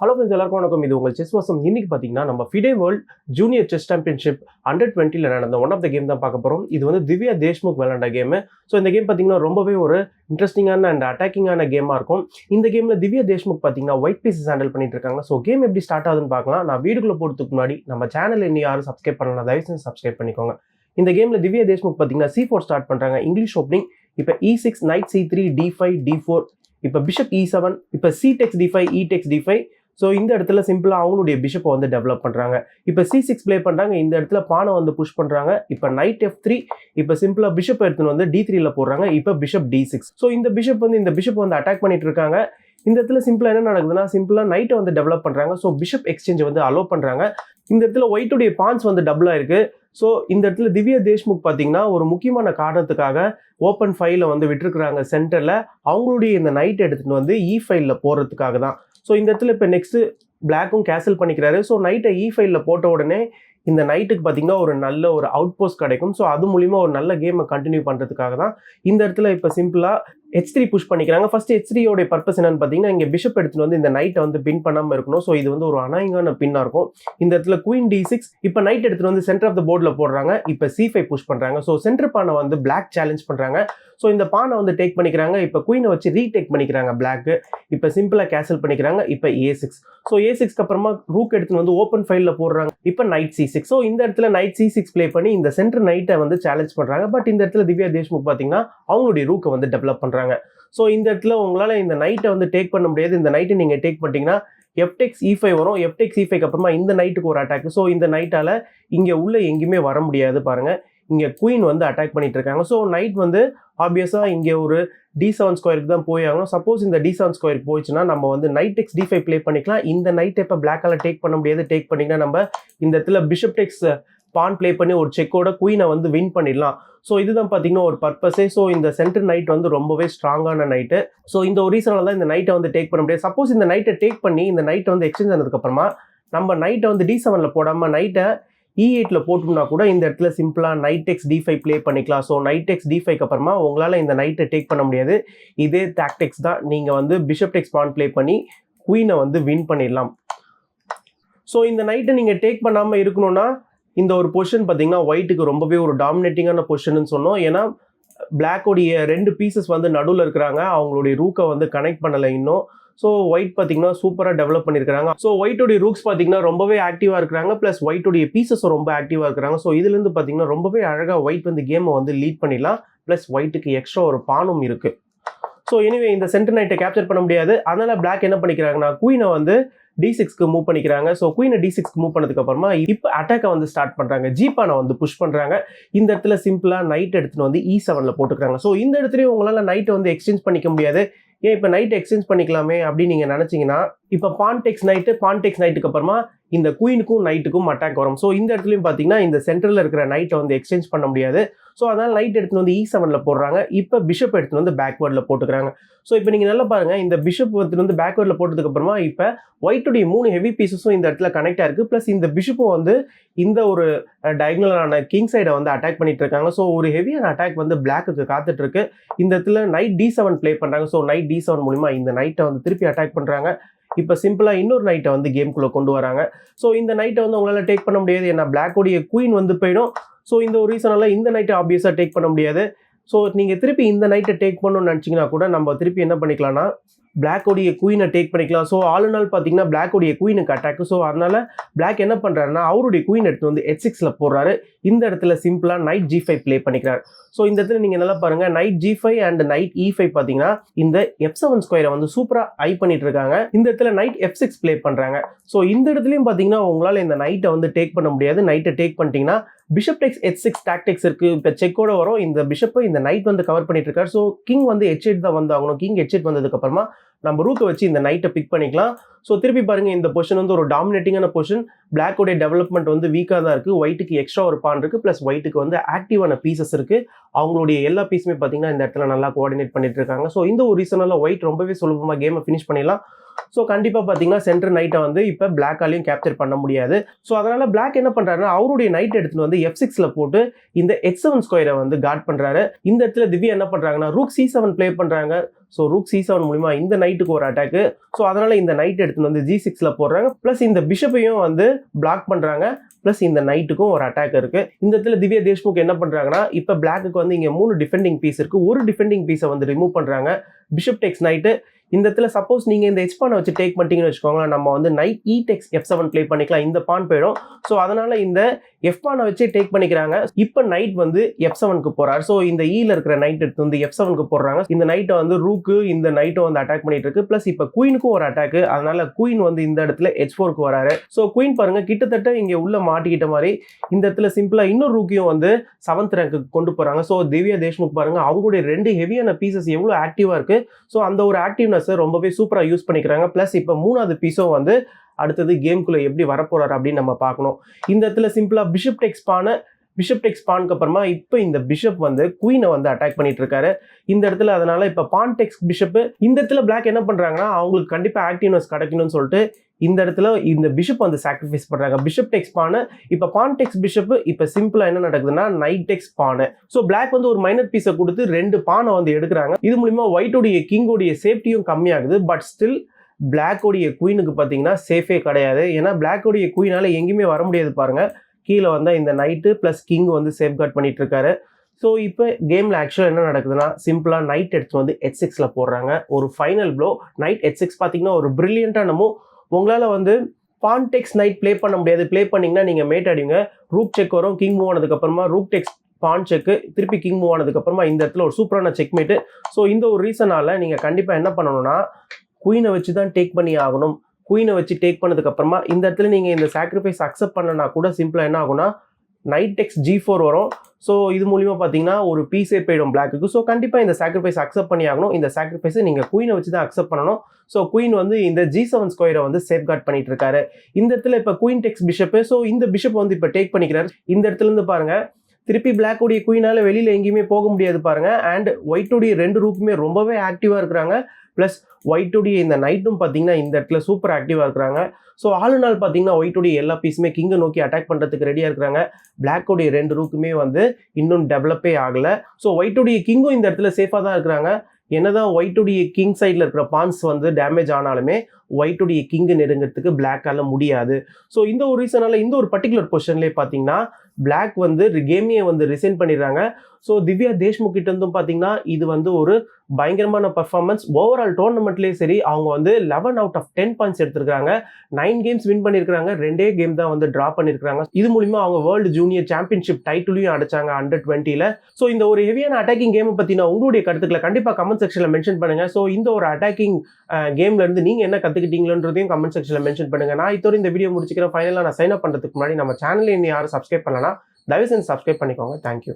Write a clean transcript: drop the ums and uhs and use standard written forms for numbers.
Hello friends, எல்லாருக்கும் வணக்கம். இது உங்கள் செஸ் வாசம். இன்னைக்கு பார்த்தீங்கன்னா நம்ம FIDE world junior chess championship under 20 நடந்த ஒன் ஆஃப் த கேம் தான் பார்க்க போகிறோம். இது வந்து திவ்யா தேஷ்முக் விளையாண்ட கேம். ஸோ இந்த கேம் பார்த்தீங்கன்னா ரொம்பவே ஒரு இன்ட்ரெஸ்டிங்கான அண்ட் அட்டாக்கிங்கான கேமாக இருக்கும். இந்த கேமில் திவ்யா தேஷ்முக் பார்த்தீங்கன்னா ஒயிட் பீசஸ் ஹேண்டில் பண்ணிட்டு இருக்காங்க. ஸோ கேம் எப்படி ஸ்டார்ட் ஆகுதுன்னு பார்க்கலாம். நான் வீடியோக்குள்ள போகிறதுக்கு முன்னாடி நம்ம சேனல் இன்னும் யாரும் சப்ஸ்கிரைப் பண்ணலாம், தயவு செஞ்சு சப்ஸ்கிரைப் பண்ணிக்கோங்க. இந்த கேமில் திவ்யா தேஷ்முக் பார்த்தீங்கன்னா C4 ஸ்டார்ட் பண்ணுறாங்க. English opening. இப்போ E6, Knight C3, D5, D4, இப்போ பிஷப் E7, இப்போ C takes D5, E takes D5. So இந்த இடத்துல சிம்பிளாக அவங்களுடைய பிஷப்பை வந்து டெவலப் பண்ணுறாங்க. இப்போ C6 ப்ளே பண்ணுறாங்க. இந்த இடத்துல பானை வந்து புஷ் பண்ணுறாங்க. இப்போ Knight F3, இப்போ சிம்பிளாக பிஷப் எடுத்துன்னு வந்து D3ல போடுறாங்க. இப்போ பிஷப் D6. ஸோ இந்த பிஷப் வந்து அட்டாக் பண்ணிட்டு இருக்காங்க. இந்த இடத்துல சிம்பிளாக என்ன நடக்குதுன்னா, சிம்பிளாக நைட்டை வந்து டெவலப் பண்ணுறாங்க. ஸோ பிஷப் எக்ஸ்சேஞ்ச் வந்து அலோவ் பண்ணுறாங்க. இந்த இடத்துல ஒயிட்டுடைய பான்ஸ் வந்து டபுளாக இருக்குது. ஸோ இந்த இடத்துல திவ்யா தேஷ்முக் பார்த்தீங்கன்னா ஒரு முக்கியமான காரணத்துக்காக ஓப்பன் 5ல வந்து விட்டுருக்குறாங்க சென்டரில். அவங்களுடைய இந்த நைட் எடுத்துகிட்டு வந்து E5ல போகிறதுக்காக தான். ஸோ இந்த இடத்துல இப்போ நெக்ஸ்ட்டு பிளாக்கும் கேன்சல் பண்ணிக்கிறாரு. ஸோ நைட்டை E5ல போட்ட உடனே இந்த நைட்டுக்கு பார்த்தீங்கன்னா ஒரு நல்ல ஒரு அவுட் போஸ்ட் கிடைக்கும். ஸோ அது மூலிமா ஒரு நல்ல கேமை கண்டினியூ பண்ணுறதுக்காக தான் இந்த இடத்துல இப்போ சிம்பிளாக H3 புஷ் பண்ணிக்கிறாங்க. ஃபர்ஸ்ட் H3யோடைய பர்பஸ் என்னன்னு பார்த்தீங்கன்னா, இங்கே பிஷப் எடுத்துட்டு வந்து இந்த நைட்டை வந்து பின் பண்ணாமல் இருக்கணும். ஸோ இது வந்து ஒரு அனாயிங்கான பின்னாக இருக்கும். இந்த இடத்துல குயின் D6, இப்போ நைட் எடுத்துட்டு வந்து சென்டர் ஆஃப் த போர்டில் போடுறாங்க. இப்போ C5 புஷ் பண்ணுறாங்க. ஸோ சென்டர் பானை வந்து பிளாக் சேலஞ்ச் பண்ணுறாங்க. ஸோ இந்த பானை வந்து டேக் பண்ணிக்கிறாங்க. இப்போ குயினை வச்சு ரீடேக் பண்ணிக்கிறாங்க பிளாக்கு. இப்போ சிம்பிளாக கேன்சல் பண்ணிக்கிறாங்க. இப்போ A6. ஸோ A6க்கு அப்புறமா ரூக் எடுத்துன்னு வந்து ஓப்பன் 5ல போடுறாங்க. இப்போ Knight C6. ஸோ இந்த இடத்துல Knight C6 ப்ளே பண்ணி இந்த சென்டர் நைட்டை வந்து சேலஞ்ச் பண்ணுறாங்க. பட் இந்த இடத்துல திவ்யா தேஷ்முக் பார்த்தீங்கன்னா அவங்களுடைய ரூக்கை வந்து டெவலப் பண்ணுறாங்க. ஸோ இந்த இடத்துல உங்களால் இந்த நைட்டை வந்து டேக் பண்ண முடியாது. இந்த நைட்டை நீங்கள் டேக் பண்ணிட்டீங்கன்னா F takes E5 வரும். F takes E5க்கு அப்புறமா இந்த நைட்டுக்கு ஒரு அட்டாக். ஸோ இந்த நைட்டால் இங்கே உள்ள எங்கேயுமே வர முடியாது. பாருங்கள், இங்கே குயின் வந்து அட்டாக் பண்ணிட்டு இருக்காங்க. ஸோ நைட் வந்து ஆப்வியஸாக இங்கே ஒரு D7 ஸ்கொயருக்கு தான் போய் ஆகணும். சப்போஸ் இந்த D7 ஸ்கொயருக்கு போயிடுச்சுன்னா நம்ம வந்து Knight takes D5 ப்ளே பண்ணிக்கலாம். இந்த நைட்டை இப்போ பிளாக்கால் டேக் பண்ண முடியாது. டேக் பண்ணிங்கன்னா நம்ம இந்த இடத்துல பிஷப் டெக்ஸ் பான் ப்ளே பண்ணி ஒரு செக்கோட குயினை வந்து வின் பண்ணிடலாம். ஸோ இதுதான் பார்த்தீங்கன்னா ஒரு பர்பஸே. ஸோ இந்த சென்டர் நைட் வந்து ரொம்பவே ஸ்ட்ராங்கான நைட்டு. ஸோ இந்த ஒரு ரீசனால தான் இந்த நைட்டை வந்து டேக் பண்ண முடியாது. சப்போஸ் இந்த நைட்டை டேக் பண்ணி இந்த நைட்டை வந்து எக்ஸ்சேஞ்ச் ஆனதுக்கப்புறமா நம்ம நைட்டை வந்து D7ல போடாமல் நைட்டை E8ல போட்டோம்னா கூட இந்த இடத்துல சிம்பிளாக Knight takes D5 ப்ளே பண்ணிக்கலாம். ஸோ Knight takes D5க்கு அப்புறமா உங்களால் இந்த நைட்டை டேக் பண்ண முடியாது. இதே டாக்டிக்ஸ் தான். நீங்கள் வந்து பிஷப் டெக்ஸ் பான் ப்ளே பண்ணி குயினை வந்து வின் பண்ணிடலாம். ஸோ இந்த நைட்டை நீங்கள் டேக் பண்ணாமல் இருக்கணும்னா இந்த ஒரு பொசிஷன் பார்த்தீங்கன்னா ஒயிட்டுக்கு ரொம்பவே ஒரு டாமினேட்டிங்கான பொசிஷன் சொன்னோம். ஏன்னா பிளாக்கோடைய 2 பீசஸ் வந்து நடுவில் இருக்கிறாங்க. அவங்களுடைய ரூக்கை வந்து கனெக்ட் பண்ணலை இன்னும். ஸோ ஒயிட் பார்த்தீங்கன்னா சூப்பராக டெவலப் பண்ணியிருக்காங்க. ஸோ ஒயிட்டோடைய ரூக்ஸ் பார்த்தீங்கன்னா ரொம்பவே ஆக்டிவாக இருக்கிறாங்க. ப்ளஸ் ஒயிட்டோடைய பீசஸும் ரொம்ப ஆக்டிவாக இருக்கிறாங்க. ஸோ இதுலேருந்து பார்த்தீங்கன்னா ரொம்பவே அழகாக ஒயிட் வந்து கேமை வந்து லீட் பண்ணிடலாம். ப்ளஸ் ஒயிட்டுக்கு எக்ஸ்ட்ரா ஒரு பானும் இருக்குது. ஸோ எனிவே இந்த சென்டர் நைட்டை கேப்சர் பண்ண முடியாது. அதனால் பிளாக் என்ன பண்ணிக்கிறாங்கன்னா குயினை வந்து D6க்கு மூவ் பண்ணிக்கிறாங்க. ஸோ குயினை D6க்கு மூவ் பண்ணதுக்கு அப்புறமா இப்போ அட்டாக்கை வந்து ஸ்டார்ட் பண்ணுறாங்க. ஜிபானை வந்து புஷ் பண்ணுறாங்க. இந்த இடத்துல சிம்பிளாக நைட் எடுத்துன்னு வந்து E7ல போட்டுக்கிறாங்க. ஸோ இந்த இடத்துலையும் உங்களால் நைட்டை வந்து எக்ஸ்சேஞ்ச் பண்ணிக்க முடியாது. ஏன் இப்போ நைட் எக்ஸ்சேஞ்ச் பண்ணிக்கலாமே அப்படின்னு நீங்கள் நினச்சிங்கன்னா, இப்போ பான் டெக்ஸ் நைட்டுக்கு அப்புறமா இந்த குயினுக்கும் நைட்டுக்கும் அட்டாக் வரும். ஸோ இந்த இடத்துலையும் பார்த்தீங்கன்னா இந்த சென்டரில் இருக்கிற நைட்டை வந்து எக்ஸ்சேஞ்ச் பண்ண முடியாது. ஸோ அதனால் நைட் எடுத்துன்னு வந்து E7ல போடுறாங்க. இப்போ பிஷப் எடுத்துன்னு வந்து பேக்வேர்டில் போட்டுக்கிறாங்க. ஸோ இப்போ நீங்கள் நல்லா பாருங்கள், இந்த பிஷப் எடுத்துன்னு வந்து பேக்வேர்டில் போட்டதுக்கு அப்புறமா இப்போ ஒயிட்டுடைய 3 ஹெவி பீசஸும் இந்த இடத்துல கனெக்ட் ஆயிருக்கு. ப்ளஸ் இந்த பிஷப்பும் வந்து இந்த ஒரு டயகனலான கிங் சைடை வந்து அட்டாக் பண்ணிட்டு இருக்காங்க. ஸோ ஒரு ஹெவியான அட்டாக் வந்து பிளாக்குக்கு காத்துட்டு இருக்கு. இந்த இடத்துல Knight D7 ப்ளே பண்ணுறாங்க. ஸோ Knight D7 மூலிமா இந்த நைட்டை வந்து திருப்பி அட்டாக் பண்ணுறாங்க. இப்போ சிம்பிளாக இன்னொரு நைட்டை வந்து கேம்குள்ளே கொண்டு வராங்க. ஸோ இந்த நைட்டை வந்து உங்களால் டேக் பண்ண முடியாது. ஏன்னா பிளாக்கோடைய குயின் வந்து போயிடும். ஸோ இந்த ஒரு ரீசனால இந்த நைட்டை ஆப்வியஸாக டேக் பண்ண முடியாது. ஸோ நீங்கள் திருப்பி இந்த நைட்டை டேக் பண்ணணும்னு நினச்சிங்கன்னா கூட நம்ம திருப்பி என்ன பண்ணிக்கலாம்னா பிளாக்கோடைய குயினை டேக் பண்ணிக்கலாம். ஸோ ஆல் நாள் பார்த்தீங்கன்னா பிளாக்கோடைய குயினுக்கு அட்டாக். ஸோ அதனால் பிளாக் என்ன பண்ணுறாருன்னா அவருடைய குயின் எடுத்து வந்து H6ல போடுறாரு. இந்த இடத்துல சிம்பிளாக Knight G5 ப்ளே பண்ணிக்கிறார். ஸோ இந்த இடத்துல நீங்கள் நல்லா பாருங்கள், Knight G5 and Knight E5 பார்த்தீங்கன்னா இந்த F7 ஸ்கொயரை வந்து சூப்பராக ஐ பண்ணிட்டு இருக்காங்க. இந்த இடத்துல Knight F6 ப்ளே பண்ணுறாங்க. ஸோ இந்த இடத்துலையும் பார்த்தீங்கன்னா உங்களால் இந்த நைட்டை வந்து டேக் பண்ண முடியாது. நைட்டை டேக் பண்ணிட்டீங்கன்னா பிஷப் டெக்ஸ் H6 டாக்டிக்ஸ் இருக்குது. இப்போ செக்கோட வரும். இந்த பிஷப்பை இந்த நைட் வந்து கவர் பண்ணிட்டு இருக்காரு. ஸோ கிங் வந்து H8 தான் வந்து ஆகணும். கிங் H8 வந்ததுக்கப்புறமா நம்ம ரூக்கை வச்சு இந்த நைட்டை பிக் பண்ணிக்கலாம். ஸோ திருப்பி பாருங்கள், இந்த பொசிஷன் வந்து ஒரு டாமினேட்டிங்கான பொசிஷன். பிளாக்கோடைய டெவலப்மெண்ட் வந்து வீக்காக தான் இருக்குது. ஒயிட்டுக்கு எக்ஸ்ட்ரா ஒரு பான் இருக்குது. ப்ளஸ் ஒயிட்டுக்கு வந்து ஆக்டிவான பீசஸ் இருக்குது. அவங்களுடைய எல்லா பீஸுமே பார்த்தீங்கன்னா இந்த இடத்துல நல்லா கோஆர்டினேட் பண்ணிட்டு இருக்காங்க. ஸோ இந்த ஒரு ரீசனால ஒயிட் ரொம்பவே சுலபமாக கேமை ஃபினிஷ் பண்ணிடலாம். ஸோ கண்டிப்பாக பார்த்தீங்கன்னா சென்டர் நைட்டை வந்து இப்போ பிளாக்காலையும் கேப்சர் பண்ண முடியாது. ஸோ அதனால் பிளாக் என்ன பண்ணுறாருன்னா அவருடைய நைட் எடுத்துன்னு வந்து F6ல போட்டு இந்த H7 ஸ்கொயரை வந்து கார்ட் பண்ணுறாரு. இந்த இடத்துல திவ்யா என்ன பண்ணுறாங்கன்னா ரூக் C7 ப்ளே பண்ணுறாங்க. ஸோ ரூக் C7 மூலிமா இந்த நைட்டுக்கு ஒரு அட்டாக்கு. ஸோ அதனால இந்த நைட் எடுத்துன்னு வந்து G6ல போடுறாங்க. ப்ளஸ் இந்த பிஷப்பையும் வந்து பிளாக் பண்றாங்க. ப்ளஸ் இந்த நைட்டுக்கும் ஒரு அட்டாக் இருக்கு. இந்த இடத்துல திவ்யா தேஷ்முக் என்ன பண்றாங்கன்னா, இப்போ பிளாக்குக்கு வந்து இங்க 3 டிஃபெண்டிங் பீஸ் இருக்கு. ஒரு டிஃபெண்டிங் பீஸை வந்து ரிமூவ் பண்றாங்க. பிஷப் டெக்ஸ் நைட்டு. இந்த இடத்துல சப்போஸ் நீங்க இந்த எச் பானை வச்சு டேக் பண்ணிட்டீங்கன்னு வச்சுக்கோங்களேன், நம்ம வந்து நைட் இ டெக்ஸ் F7 ப்ளே பண்ணிக்கலாம். இந்த பான் போயிடும். ஸோ அதனால இந்த எஃப் பானை வச்சே டேக் பண்ணிக்கிறாங்க. இப்போ நைட் வந்து F7க்கு போறாரு. ஸோ இந்த ஈல இருக்கிற நைட் எடுத்து வந்து F7க்கு போடுறாங்க. இந்த நைட்டை வந்து ரூக்கு இந்த நைட்டை வந்து அட்டாக் பண்ணிட்டு இருக்கு. பிளஸ் இப்போ குயினுக்கும் ஒரு அட்டாக். அதனால குயின் வந்து இந்த இடத்துல H4க்கு வராரு. ஸோ குயின் பாருங்க கிட்டத்தட்ட இங்க உள்ள மாட்டிக்கிட்ட மாதிரி இந்த இடத்துல சிம்பிளா இன்னொரு ரூக்கையும் வந்து 7th ரேங்க்கு கொண்டு போறாங்க. ஸோ திவ்யா தேஷ்முக் பாருங்க அவங்களுடைய 2 ஹெவியான பீசஸ் எவ்வளவு ஆக்டிவா இருக்கு. ஸோ அந்த ஒரு ஆக்டிவ்னஸ் ரொம்பவே சூப்பரா யூஸ் பண்ணிக்கிறாங்க. பிளஸ் இப்போ 3வது பீஸும் வந்து அடுத்தது கேம்குள்ள எப்படி வரப்போறாரு அப்படின்னு நம்ம பார்க்கணும். இந்த இடத்துல சிம்பிளா பிஷப் டெக்ஸ் பானுக்கு அப்புறமா இப்போ இந்த பிஷப் வந்து குயினை வந்து அட்டாக் பண்ணிட்டு இருக்காரு இந்த இடத்துல. அதனால இப்போ பான் டெக்ஸ் பிஷப். இந்த இடத்துல பிளாக் என்ன பண்றாங்கன்னா, அவங்களுக்கு கண்டிப்பா ஆக்டிவ்னஸ் கிடைக்கணும்னு சொல்லிட்டு இந்த இடத்துல இந்த பிஷப் வந்து சாக்ரிஃபைஸ் பண்றாங்க. Bishop takes pawn. இப்போ பான் டெக்ஸ் பிஷப். இப்போ சிம்பிளா என்ன நடக்குதுன்னா knight takes pawn. So black வந்து ஒரு மைனர் பீஸை கொடுத்து 2 பானை வந்து எடுக்கிறாங்க. இது மூலியமா ஒயிட்டோடைய கிங்கோடைய சேஃப்டியும் கம்மியாகுது. பட் ஸ்டில் பிளாக்கோடைய குயினுக்கு பார்த்தீங்கன்னா சேஃபே கிடையாது. ஏன்னா பிளாக்கோடைய குயினால எங்கேயுமே வர முடியாது பாருங்க. கீழே வந்தால் இந்த நைட்டு ப்ளஸ் கிங் வந்து சேஃப்கார்ட் பண்ணிட்டு இருக்காரு. ஸோ இப்போ கேமில் ஆக்சுவலாக என்ன நடக்குதுன்னா, சிம்பிளாக நைட் எடுத்து வந்து H6ல போடுறாங்க. ஒரு ஃபைனல் ப்ளோ நைட் H6 பார்த்தீங்கன்னா ஒரு பிரில்லியண்டாக நம்ம உங்களால் வந்து பான் டெக்ஸ் நைட் ப்ளே பண்ண முடியாது. ப்ளே பண்ணிங்கன்னா நீங்கள் மேட் ஆடிங்க. ரூக் செக் வரும். கிங் மூவ் ஆனதுக்கப்புறமா ரூக் டெக்ஸ் பான் செக்கு, திருப்பி கிங் மூவ் ஆனதுக்கப்புறமா இந்த இடத்துல ஒரு சூப்பரான செக்மேட்டு. ஸோ இந்த ஒரு ரீசனால் நீங்கள் கண்டிப்பாக என்ன பண்ணணும்னா, குயினை வச்சு தான் டேக் பண்ணி ஆகணும். குயினை வச்சு டேக் பண்ணதுக்கு அப்புறமா இந்த இடத்துல நீங்க இந்த சாக்ரிஃபைஸ் அக்செப்ட் பண்ணனா கூட சிம்பிளா என்ன ஆகும்னா நைட் டெக்ஸ் G4 வரும். ஸோ இது மூலியமா பார்த்தீங்கன்னா ஒரு பீஸே போயிடும் பிளாக்குக்கு. ஸோ கண்டிப்பாக இந்த சாக்ரிஃபைஸ் அக்செப்ட் பண்ணி ஆகணும். இந்த சாக்ரிஃபைஸை நீங்கள் குயினை வச்சு தான் அக்செப்ட் பண்ணணும். ஸோ குயின் வந்து இந்த G7 ஸ்கொயரை வந்து சேஃப்கார்ட் பண்ணிட்டு இருக்காரு. இந்த இடத்துல இப்போ குயின் டெக்ஸ் பிஷப். ஸோ இந்த பிஷப் வந்து இப்போ டேக் பண்ணிக்கிறாரு. இந்த இடத்துல இருந்து பாருங்க திருப்பி பிளாக்குடைய குயினால வெளியில எங்கேயுமே போக முடியாது பாருங்க. அண்ட் ஒயிட்டுடைய 2 ரூக்குமே ரொம்பவே ஆக்டிவா இருக்கிறாங்க. பிளஸ் ஒயிட்டுடைய இந்த நைட்டும் பார்த்தீங்கன்னா இந்த இடத்துல சூப்பர் ஆக்டிவா இருக்கிறாங்க. ஸோ ஆளு நாள் பார்த்தீங்கன்னா ஒயிட்டுடைய எல்லா பீஸுமே கிங்கை நோக்கி அட்டாக் பண்ணுறதுக்கு ரெடியாக இருக்கிறாங்க. பிளாக்குடைய 2 ரூக்குமே வந்து இன்னும் டெவலப்பே ஆகலை. ஸோ ஒயிட்டுடைய கிங்கும் இந்த இடத்துல சேஃபாக தான் இருக்கிறாங்க. என்னதான் ஒயிட்டுடைய கிங் சைடில் இருக்கிற பான்ஸ் வந்து டேமேஜ் ஆனாலுமே ஒயிட்டுடைய கிங்கு நெருங்கிறதுக்கு பிளாக்கால முடியாது. ஸோ இந்த ஒரு ரீசனால இந்த ஒரு பர்டிகுலர் பொசிஷன்லேயே பார்த்தீங்கன்னா பிளாக் வந்து கேமையை வந்து ரிசைன் பண்ணிடுறாங்க. ஸோ திவ்யா தேஷ்முக் கிட்ட இருந்தும் பார்த்தீங்கன்னா இது வந்து ஒரு பயங்கரமான பர்ஃபார்மன்ஸ். ஓவரால் டோர்னமெண்ட்லேயே சரி அவங்க வந்து 11 out of 10 பாயிண்ட்ஸ் எடுத்திருக்காங்க. 9 கேம்ஸ் வின் பண்ணியிருக்காங்க. 2 கேம் தான் வந்து ட்ரா பண்ணியிருக்காங்க. இது மூலிமா அவங்க வேர்ல்டு ஜூனியர் சாம்பியன்ஷிப் டைட்டிலையும் அடிச்சாங்க Under 20ல. ஸோ இந்த ஒரு ஹெவியான அட்டாக்கிங் கேமை பற்றின உங்களுடைய கருத்துக்களை கண்டிப்பாக கமெண்ட் செக்ஷனில் மென்ஷன் பண்ணுங்க. ஸோ இந்த ஒரு அட்டாக்கிங் கேம்ல இருந்து நீங்க என்ன கத்துக்கிட்டீங்களன்றதையும் கமெண்ட் செக்ஷன்ல மென்ஷன் பண்ணுங்க. நான் இதோட இந்த வீடியோ முடிச்சுக்கிறேன். ஃபைனலாக நான் சைன் அப் பண்ணுறதுக்கு முன்னாடி நம்ம சேனலை இன்னும் யாரும் சப்ஸ்கிரைப் பண்ணலன்னா தயவு செஞ்சு சப்ஸ்கிரைப் பண்ணிக்கோங்க. தேங்க்யூ.